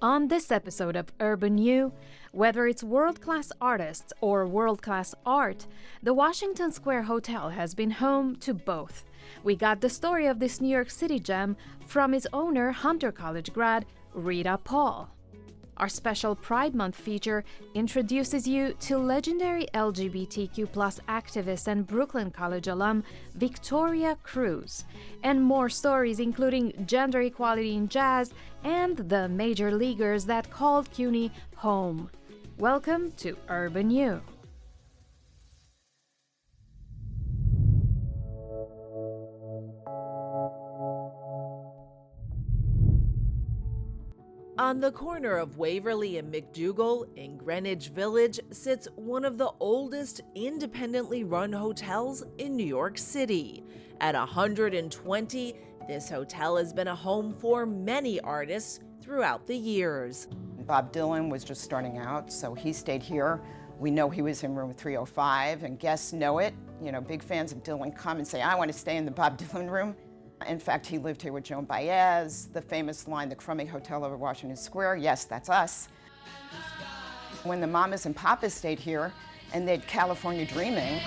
On this episode of Urban U, whether it's world-class artists or world-class art, the Washington Square Hotel has been home to both. We got the story of this New York City gem from its owner, Hunter College grad Rita Paul. Our special Pride Month feature introduces you to legendary LGBTQ+ activist and Brooklyn College alum Victoria Cruz, and more stories including gender equality in jazz and the major leaguers that called CUNY home. Welcome to Urban U. On the corner of Waverly and McDougal in Greenwich Village sits one of the oldest independently run hotels in New York City. At 120, this hotel has been a home for many artists throughout the years. Bob Dylan was just starting out, so he stayed here. We know he was in room 305, and guests know it. You know, big fans of Dylan come and say, I want to stay in the Bob Dylan room. In fact, he lived here with Joan Baez, the famous line, the crummy hotel over Washington Square. Yes, that's us. When the Mamas and Papas stayed here, and they had California Dreaming.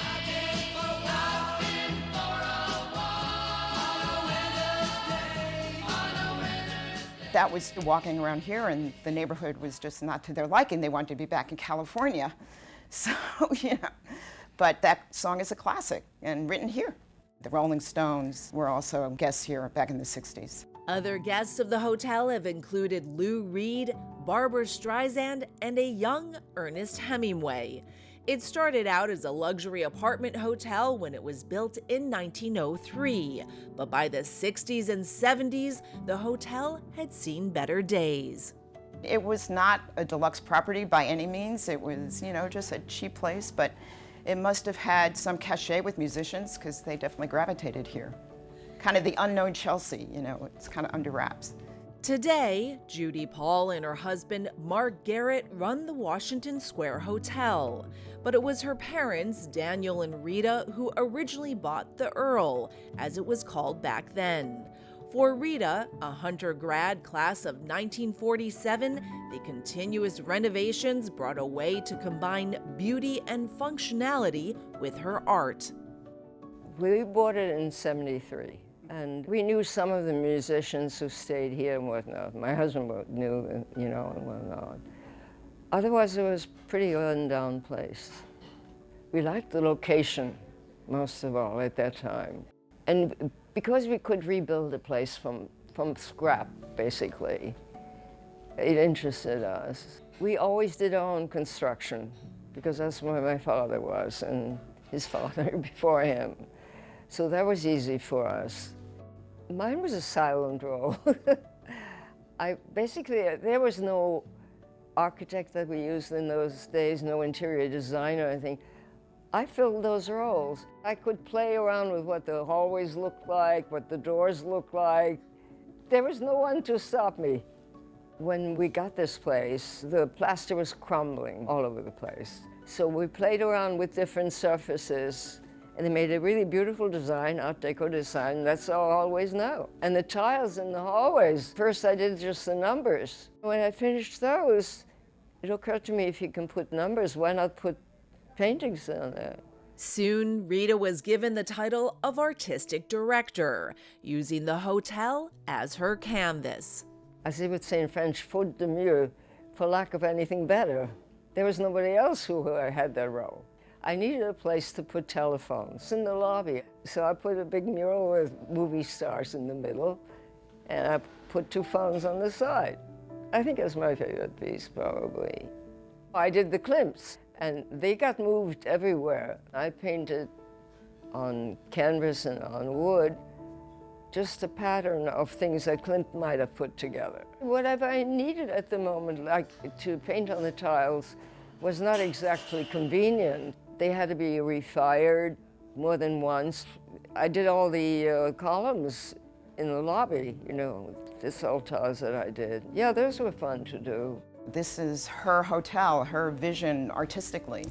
That was walking around here, and the neighborhood was just not to their liking. They wanted to be back in California. So, but that song is a classic and written here. The Rolling Stones were also guests here back in the 60s. Other guests of the hotel have included Lou Reed, Barbra Streisand, and a young Ernest Hemingway. It started out as a luxury apartment hotel when it was built in 1903, but by the 60s and 70s, the hotel had seen better days. It was not a deluxe property by any means. It was, just a cheap place, but it must have had some cachet with musicians because they definitely gravitated here. Kind of the unknown Chelsea, it's kind of under wraps. Today, Judy Paul and her husband, Mark Garrett, run the Washington Square Hotel. But it was her parents, Daniel and Rita, who originally bought the Earl, as it was called back then. For Rita, a Hunter grad class of 1947, the continuous renovations brought a way to combine beauty and functionality with her art. We bought it in '73, and we knew some of the musicians who stayed here and whatnot. My husband knew, and whatnot. Otherwise, it was a pretty run-down place. We liked the location, most of all, at that time. And because we could rebuild the place from scrap, basically, it interested us. We always did our own construction, because that's where my father was, and his father before him. So that was easy for us. Mine was a silent role. There was no architect that we used in those days, no interior designer, I think. I filled those roles. I could play around with what the hallways looked like, what the doors looked like. There was no one to stop me. When we got this place, the plaster was crumbling all over the place. So we played around with different surfaces, and they made a really beautiful design, Art Deco design. That's all hallways now. And the tiles in the hallways, first I did just the numbers. When I finished those, it occurred to me, if you can put numbers, why not put paintings on there? Soon, Rita was given the title of artistic director, using the hotel as her canvas. As they would say in French, faute de mieux, for lack of anything better. There was nobody else who had that role. I needed a place to put telephones in the lobby. So I put a big mural with movie stars in the middle, and I put 2 phones on the side. I think that's my favorite piece, probably. I did the Klimts, and they got moved everywhere. I painted on canvas and on wood, just a pattern of things that Klimt might have put together. Whatever I needed at the moment, like to paint on the tiles, was not exactly convenient. They had to be refired more than once. I did all the columns in the lobby, the salt tiles that I did. Yeah, those were fun to do. This is her hotel, her vision artistically,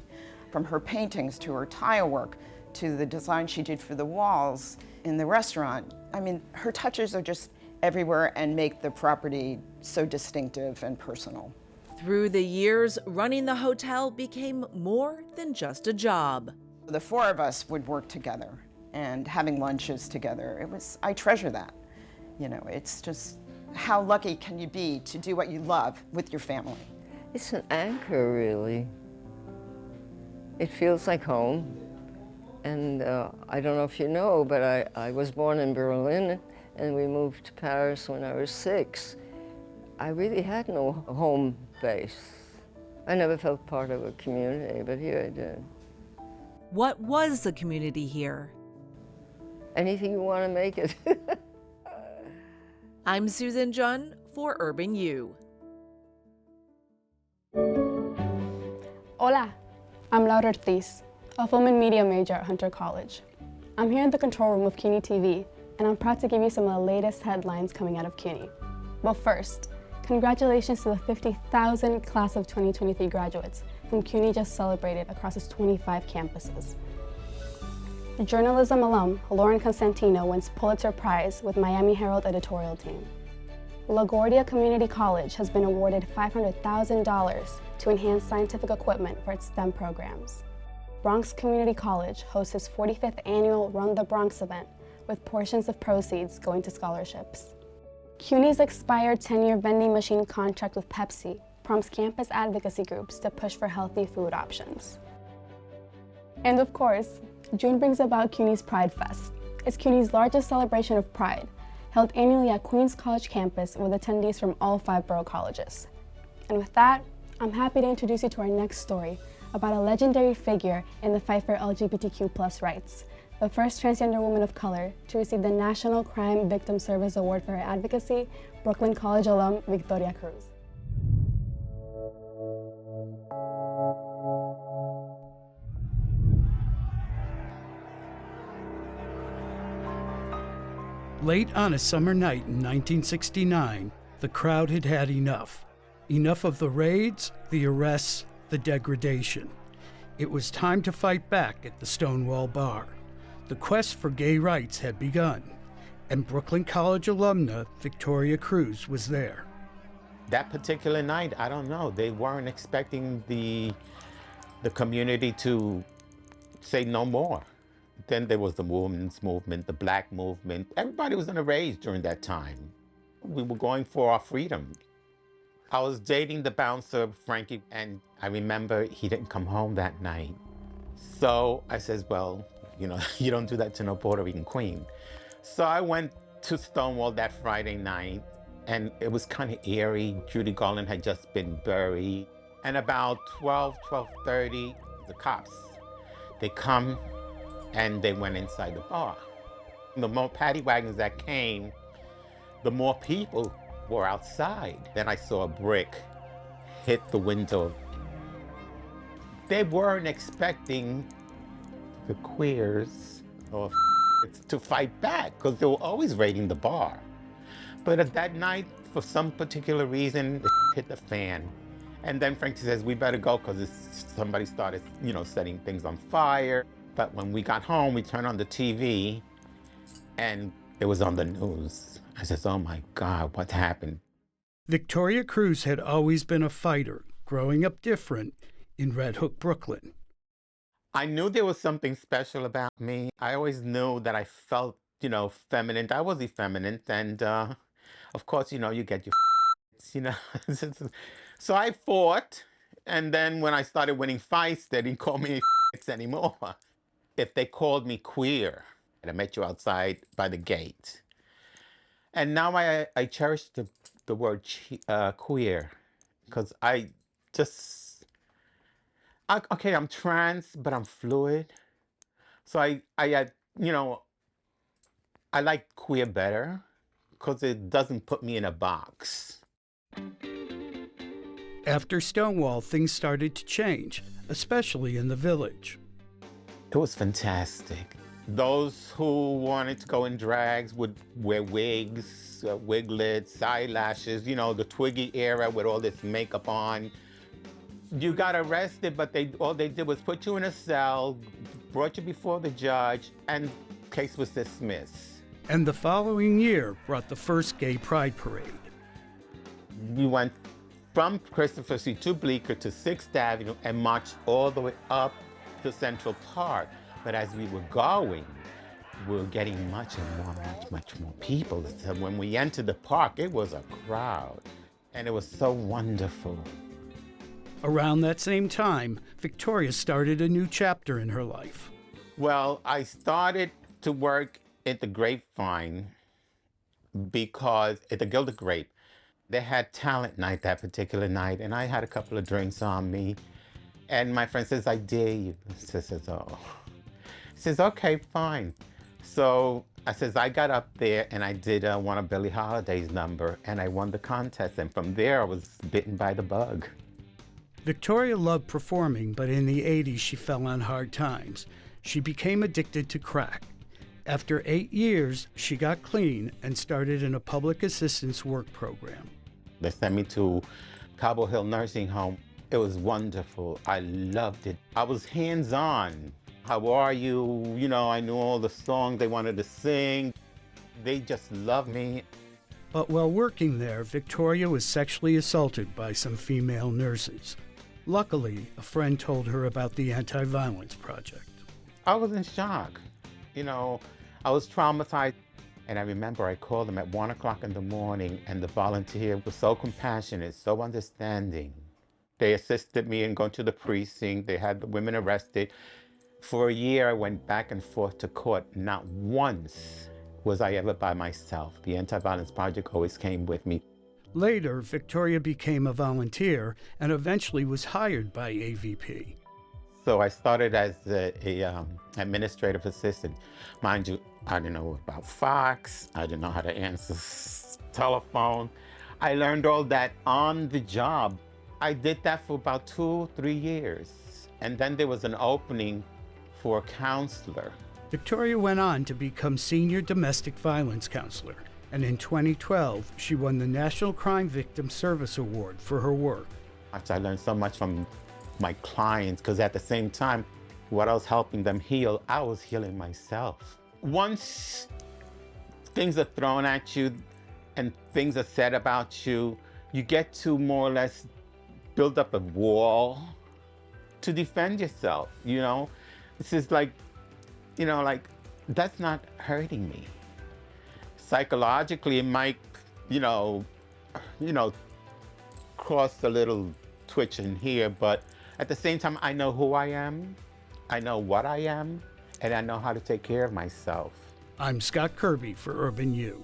from her paintings to her tile work to the design she did for the walls in the restaurant. I mean, her touches are just everywhere and make the property so distinctive and personal. Through the years, running the hotel became more than just a job. The four of us would work together and having lunches together. I treasure that. You know, it's just, how lucky can you be to do what you love with your family? It's an anchor, really. It feels like home. And I don't know if you know, but I was born in Berlin and we moved to Paris when I was 6. I really had no home base. I never felt part of a community, but here I did. What was the community here? Anything you want to make it. I'm Susan Junn for Urban U. Hola, I'm Laura Ortiz, a film and media major at Hunter College. I'm here in the control room of CUNY TV, and I'm proud to give you some of the latest headlines coming out of CUNY. But first, congratulations to the 50,000 class of 2023 graduates whom CUNY just celebrated across its 25 campuses. Journalism alum Lauren Constantino wins Pulitzer Prize with Miami Herald editorial team. LaGuardia Community College has been awarded $500,000 to enhance scientific equipment for its STEM programs. Bronx Community College hosts its 45th annual Run the Bronx event, with portions of proceeds going to scholarships. CUNY's expired 10-year vending machine contract with Pepsi prompts campus advocacy groups to push for healthy food options. And of course, June brings about CUNY's Pride Fest. It's CUNY's largest celebration of Pride, held annually at Queens College campus with attendees from all 5 borough colleges. And with that, I'm happy to introduce you to our next story about a legendary figure in the fight for LGBTQ+ rights, the first transgender woman of color to receive the National Crime Victim Service Award for her advocacy, Brooklyn College alum Victoria Cruz. Late on a summer night in 1969, the crowd had had enough. Enough of the raids, the arrests, the degradation. It was time to fight back at the Stonewall Bar. The quest for gay rights had begun, and Brooklyn College alumna Victoria Cruz was there. That particular night, I don't know, they weren't expecting the community to say no more. Then there was the women's movement, the black movement. Everybody was in a rage during that time. We were going for our freedom. I was dating the bouncer, Frankie, and I remember he didn't come home that night. So I says, well, you know, you don't do that to no Puerto Rican queen. So I went to Stonewall that Friday night, and it was kind of eerie. Judy Garland had just been buried. And about 12:30, the cops, they come and they went inside the bar. The more paddy wagons that came, the more people were outside. Then I saw a brick hit the window. They weren't expecting the queers or to fight back because they were always raiding the bar. But at that night, for some particular reason, the hit the fan. And then Frankie says, we better go because somebody started, setting things on fire. But when we got home, we turned on the TV and it was on the news. I said, oh my God, what happened? Victoria Cruz had always been a fighter, growing up different in Red Hook, Brooklyn. I knew there was something special about me. I always knew that I felt, feminine. I was effeminate. And of course, you get your So I fought. And then when I started winning fights, they didn't call me anymore. If they called me queer, and I met you outside by the gate. And now I cherish the word queer, because I'm trans, but I'm fluid. So I like queer better, because it doesn't put me in a box. After Stonewall, things started to change, especially in the Village. It was fantastic. Those who wanted to go in drags would wear wigs, wiglets, eyelashes, the Twiggy era with all this makeup on. You got arrested, but all they did was put you in a cell, brought you before the judge, and case was dismissed. And the following year brought the first gay pride parade. We went from Christopher Street to Bleecker to 6th Avenue and marched all the way up to Central Park. But as we were going, we were getting much more people. So when we entered the park, it was a crowd, and it was so wonderful. Around that same time, Victoria started a new chapter in her life. Well, I started to work at the Grapevine because at the Gilded Grape, they had talent night that particular night, and I had a couple of drinks on me. And my friend says, I dare you. She says, oh. He says, okay, fine. So I says, I got up there and I did one of Billie Holiday's number, and I won the contest. And from there, I was bitten by the bug. Victoria loved performing, but in the 80s, she fell on hard times. She became addicted to crack. After 8 years, she got clean and started in a public assistance work program. They sent me to Cobble Hill Nursing Home. It was wonderful. I loved it. I was hands-on. How are you? You know, I knew all the songs they wanted to sing. They just loved me. But while working there, Victoria was sexually assaulted by some female nurses. Luckily, a friend told her about the Anti-Violence Project. I was in shock. You know, I was traumatized. And I remember I called them at 1 o'clock in the morning, and the volunteer was so compassionate, so understanding. They assisted me in going to the precinct. They had the women arrested. For a year, I went back and forth to court. Not once was I ever by myself. The Anti-Violence Project always came with me. Later, Victoria became a volunteer and eventually was hired by AVP. So I started as a administrative assistant. Mind you, I didn't know about fax. I didn't know how to answer telephone. I learned all that on the job. I did that for about 2-3 years. And then there was an opening for a counselor. Victoria went on to become senior domestic violence counselor. And in 2012, she won the National Crime Victim Service Award for her work. I learned so much from my clients, because at the same time, what I was helping them heal, I was healing myself. Once things are thrown at you and things are said about you, you get to more or less build up a wall to defend yourself, you know? This is like, you know, like, that's not hurting me. Psychologically, it might, you know, cross a little twitch in here, but at the same time, I know who I am, I know what I am, and I know how to take care of myself. I'm Scott Kirby for Urban U.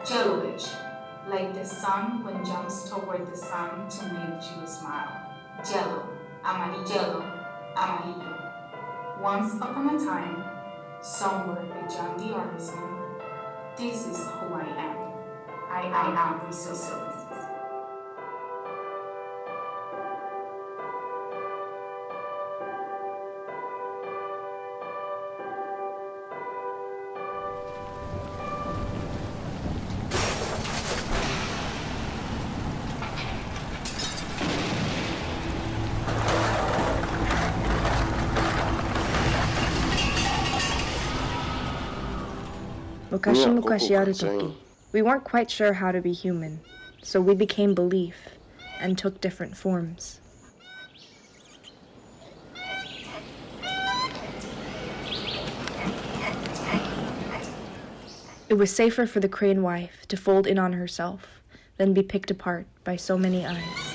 Jellovich, like the sun when jumps toward the sun to make you smile. Jello, amarillo, amarillo. Once upon a time, somewhere beyond the horizon, this is who I am. I am Resources. Mukashi Mukashi Arutoki. We weren't quite sure how to be human, so we became belief and took different forms. It was safer for the crane wife to fold in on herself than be picked apart by so many eyes.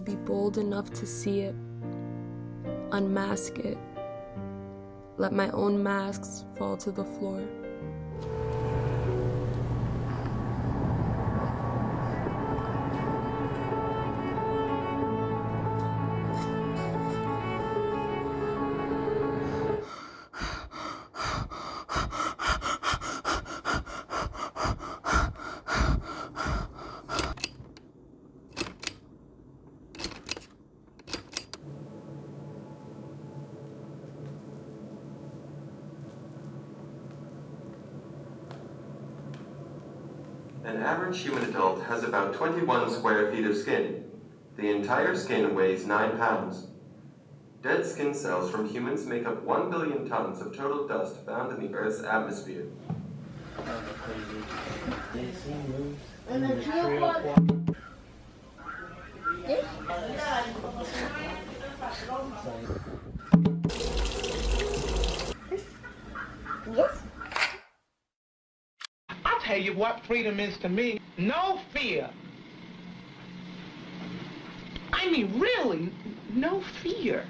be bold enough to see it, unmask it, let my own masks fall to the floor. An average human adult has about 21 square feet of skin. The entire skin weighs 9 pounds. Dead skin cells from humans make up 1 billion tons of total dust found in the Earth's atmosphere. I'll tell you what freedom is to me. No fear. I mean, really, no fear.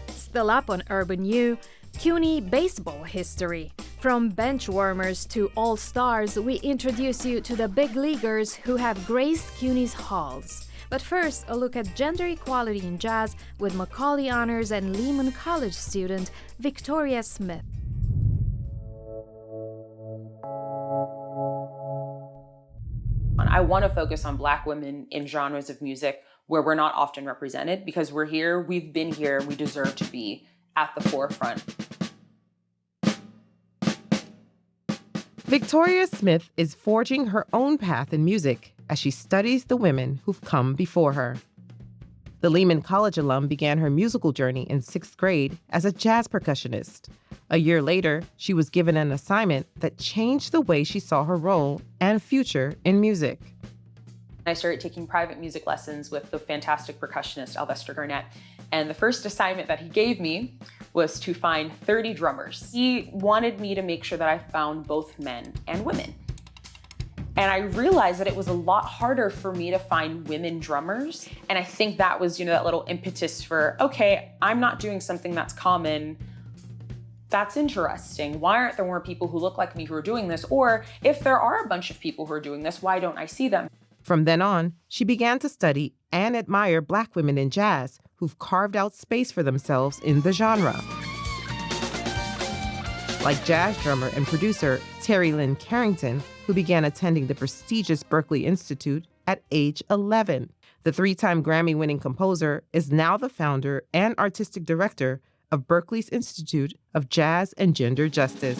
Still up on Urban U, CUNY baseball history. From bench warmers to all-stars, we introduce you to the big leaguers who have graced CUNY's halls. But first, a look at gender equality in jazz with Macaulay Honors and Lehman College student Victoria Smith. I want to focus on Black women in genres of music where we're not often represented, because we're here, we've been here, we deserve to be at the forefront. Victoria Smith is forging her own path in music as she studies the women who've come before her. The Lehman College alum began her musical journey in 6th grade as a jazz percussionist. A year later, she was given an assignment that changed the way she saw her role and future in music. I started taking private music lessons with the fantastic percussionist Alvester Garnett. And the first assignment that he gave me was to find 30 drummers. He wanted me to make sure that I found both men and women. And I realized that it was a lot harder for me to find women drummers. And I think that was, that little impetus for, okay, I'm not doing something that's common. That's interesting. Why aren't there more people who look like me who are doing this? Or if there are a bunch of people who are doing this, why don't I see them? From then on, she began to study and admire Black women in jazz who've carved out space for themselves in the genre. Like jazz drummer and producer Terry Lynn Carrington, who began attending the prestigious Berklee Institute at age 11. The 3-time Grammy-winning composer is now the founder and artistic director of Berklee's Institute of Jazz and Gender Justice.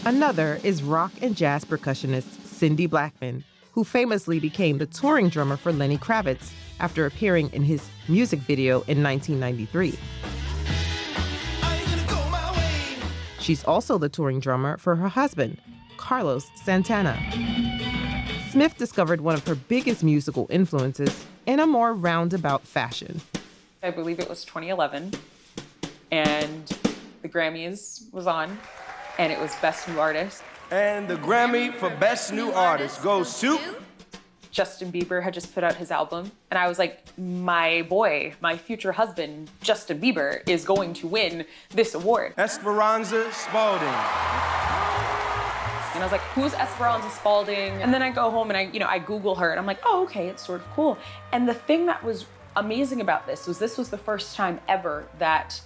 Another is rock and jazz percussionist Cindy Blackman, who famously became the touring drummer for Lenny Kravitz after appearing in his music video in 1993. She's also the touring drummer for her husband, Carlos Santana. Smith discovered one of her biggest musical influences in a more roundabout fashion. I believe it was 2011, and the Grammys was on, and it was Best New Artist. And the Grammy for Best New Artist goes to... Justin Bieber had just put out his album, and I was like, my boy, my future husband, Justin Bieber, is going to win this award. Esperanza Spalding. And I was like, who's Esperanza Spalding? And then I go home and I Google her, and I'm like, oh, okay, it's sort of cool. And the thing that was amazing about this was the first time ever that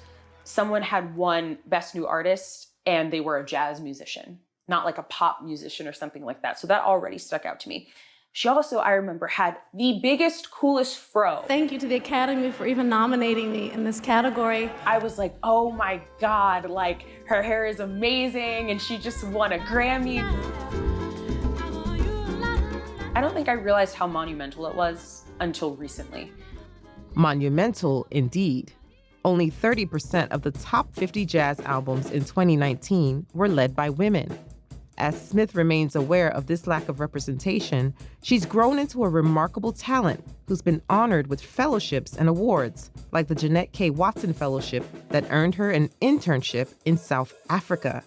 someone had won Best New Artist and they were a jazz musician, not like a pop musician or something like that. So that already stuck out to me. She also, I remember, had the biggest, coolest fro. Thank you to the Academy for even nominating me in this category. I was like, oh my God, like her hair is amazing and she just won a Grammy. I don't think I realized how monumental it was until recently. Monumental indeed. Only 30% of the top 50 jazz albums in 2019 were led by women. As Smith remains aware of this lack of representation, she's grown into a remarkable talent who's been honored with fellowships and awards, like the Jeanette K. Watson Fellowship that earned her an internship in South Africa.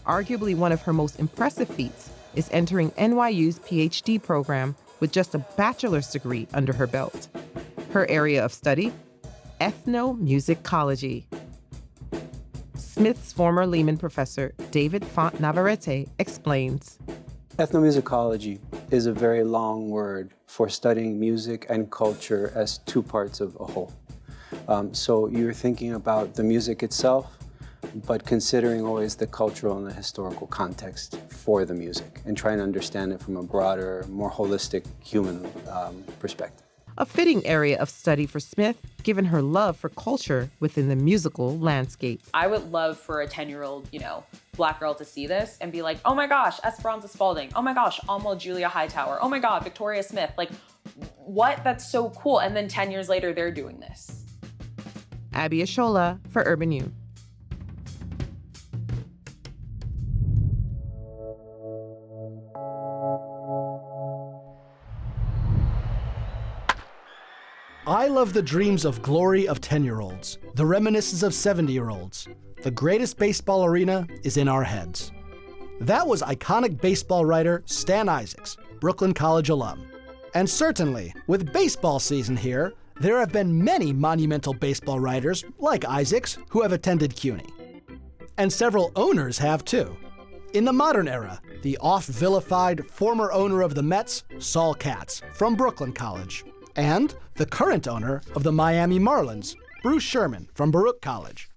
Arguably one of her most impressive feats is entering NYU's PhD program with just a bachelor's degree under her belt. Her area of study? Ethnomusicology. Smith's former Lehman professor, David Font Navarrete, explains. Ethnomusicology is a very long word for studying music and culture as two parts of a whole. So you're thinking about the music itself, but considering always the cultural and the historical context for the music and trying to understand it from a broader, more holistic human perspective. A fitting area of study for Smith, given her love for culture within the musical landscape. I would love for a 10-year-old, Black girl to see this and be like, oh my gosh, Esperanza Spalding. Oh my gosh, Alma Julia Hightower. Oh my God, Victoria Smith. Like, what? That's so cool. And then 10 years later, they're doing this. Abby Ashola for Urban U. I love the dreams of glory of 10-year-olds, the reminiscence of 70-year-olds. The greatest baseball arena is in our heads. That was iconic baseball writer Stan Isaacs, Brooklyn College alum. And certainly, with baseball season here, there have been many monumental baseball writers like Isaacs who have attended CUNY. And several owners have too. In the modern era, the oft-vilified former owner of the Mets, Saul Katz, from Brooklyn College, and the current owner of the Miami Marlins, Bruce Sherman, from Baruch College.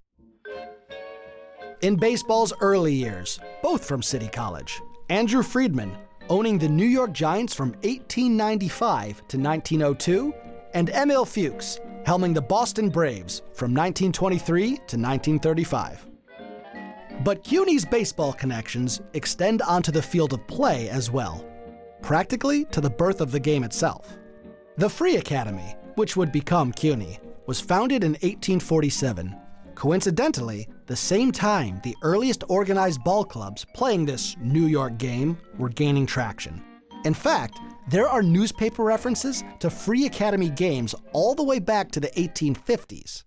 In baseball's early years, both from City College, Andrew Friedman, owning the New York Giants from 1895 to 1902, and Emil Fuchs, helming the Boston Braves from 1923 to 1935. But CUNY's baseball connections extend onto the field of play as well, practically to the birth of the game itself. The Free Academy, which would become CUNY, was founded in 1847, coincidentally the same time the earliest organized ball clubs playing this New York game were gaining traction. In fact, there are newspaper references to Free Academy games all the way back to the 1850s.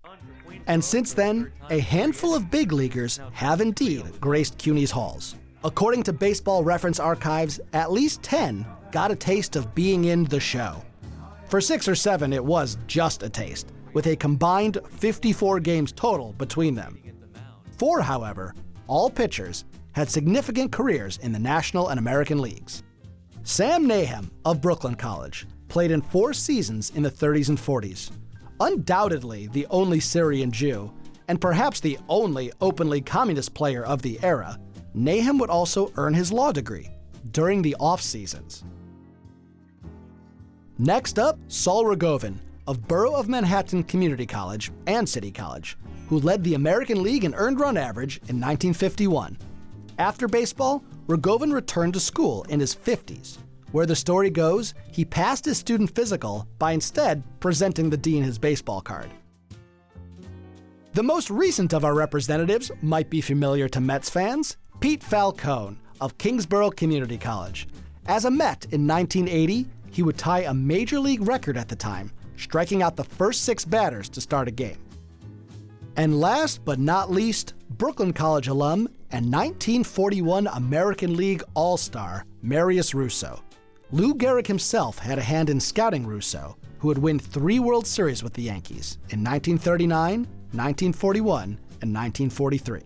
And since then, a handful of big leaguers have indeed graced CUNY's halls. According to Baseball Reference Archives, at least 10 got a taste of being in the show. For 6 or 7, it was just a taste, with a combined 54 games total between them. 4, however, all pitchers, had significant careers in the National and American Leagues. Sam Nahum of Brooklyn College played in 4 seasons in the 30s and 40s. Undoubtedly the only Syrian Jew, and perhaps the only openly communist player of the era, Nahum would also earn his law degree during the off-seasons. Next up, Saul Rogovin of Borough of Manhattan Community College and City College, who led the American League in earned run average in 1951. After baseball, Rogovin returned to school in his 50s, where the story goes, he passed his student physical by instead presenting the dean his baseball card. The most recent of our representatives might be familiar to Mets fans, Pete Falcone of Kingsborough Community College. As a Met in 1980, he would tie a major league record at the time, striking out the first 6 batters to start a game. And last but not least, Brooklyn College alum and 1941 American League All-Star, Marius Russo. Lou Gehrig himself had a hand in scouting Russo, who would win 3 World Series with the Yankees in 1939, 1941, and 1943.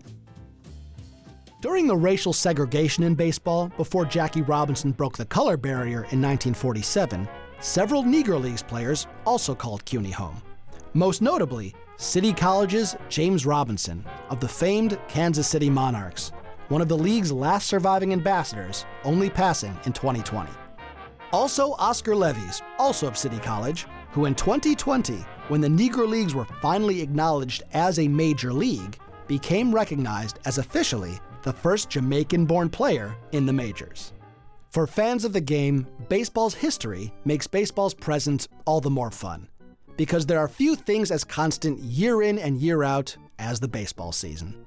During the racial segregation in baseball, before Jackie Robinson broke the color barrier in 1947, several Negro Leagues players also called CUNY home. Most notably, City College's James Robinson of the famed Kansas City Monarchs, one of the league's last surviving ambassadors, only passing in 2020. Also Oscar Levies, also of City College, who in 2020, when the Negro Leagues were finally acknowledged as a major league, became recognized as officially the first Jamaican-born player in the majors. For fans of the game, baseball's history makes baseball's present all the more fun, because there are few things as constant year in and year out as the baseball season.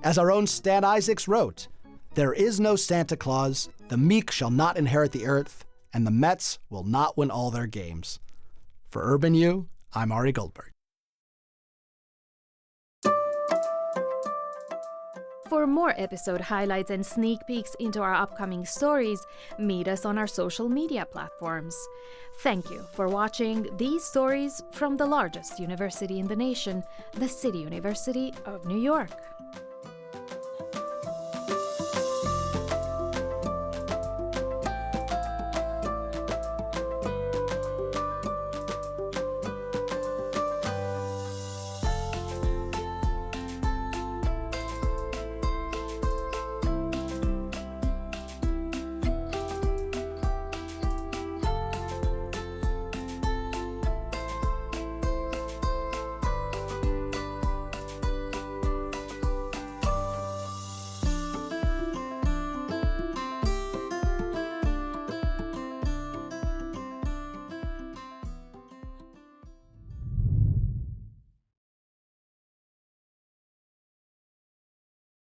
As our own Stan Isaacs wrote, There is no Santa Claus, the meek shall not inherit the earth, and the Mets will not win all their games. For Urban U, I'm Ari Goldberg. For more episode highlights and sneak peeks into our upcoming stories, meet us on our social media platforms. Thank you for watching these stories from the largest university in the nation, the City University of New York.